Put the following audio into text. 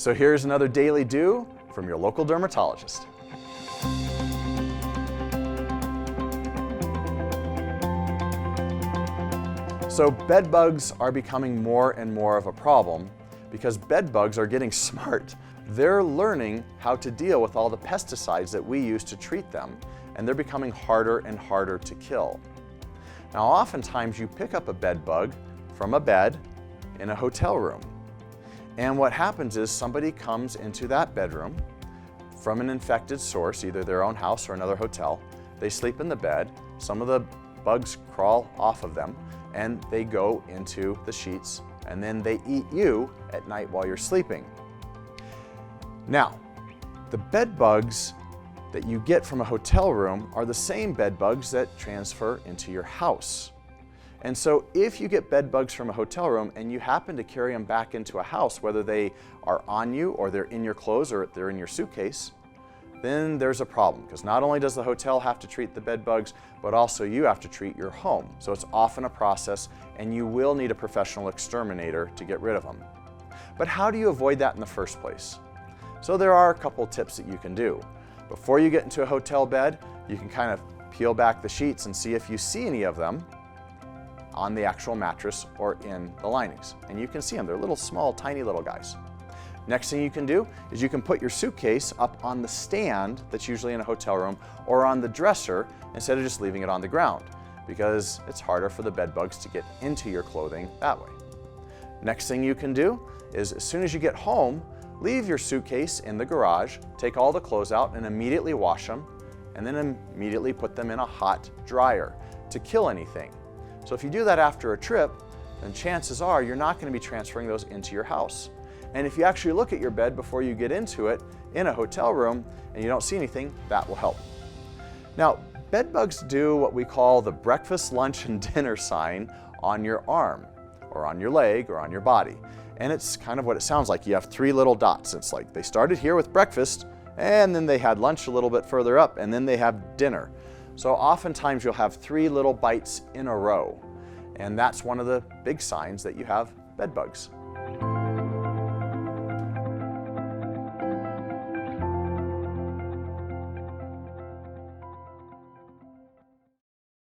So here's another daily do from your local dermatologist. So bedbugs are becoming more and more of a problem because bedbugs are getting smart. They're learning how to deal with all the pesticides that we use to treat them, and they're becoming harder and harder to kill. Now, oftentimes you pick up a bedbug from a bed in a hotel room. And what happens is somebody comes into that bedroom from an infected source, either their own house or another hotel. They sleep in the bed, some of the bugs crawl off of them, and they go into the sheets, and then they eat you at night while you're sleeping. Now, the bed bugs that you get from a hotel room are the same bed bugs that transfer into your house. And so if you get bed bugs from a hotel room and you happen to carry them back into a house, whether they are on you or they're in your clothes or they're in your suitcase, then there's a problem, because not only does the hotel have to treat the bed bugs, but also you have to treat your home. So it's often a process, and you will need a professional exterminator to get rid of them. But how do you avoid that in the first place? So there are a couple tips that you can do. Before you get into a hotel bed, you can kind of peel back the sheets and see if you see any of them on the actual mattress or in the linings. And you can see them, they're little small, tiny little guys. Next thing you can do is you can put your suitcase up on the stand that's usually in a hotel room or on the dresser instead of just leaving it on the ground, because it's harder for the bed bugs to get into your clothing that way. Next thing you can do is, as soon as you get home, leave your suitcase in the garage, take all the clothes out and immediately wash them, and then immediately put them in a hot dryer to kill anything. So if you do that after a trip, then chances are you're not going to be transferring those into your house. And if you actually look at your bed before you get into it in a hotel room and you don't see anything, that will help. Now, bed bugs do what we call the breakfast, lunch, and dinner sign on your arm or on your leg or on your body. And it's kind of what it sounds like. You have three little dots. It's like they started here with breakfast, and then they had lunch a little bit further up, and then they have dinner. So oftentimes you'll have three little bites in a row, and that's one of the big signs that you have bed bugs.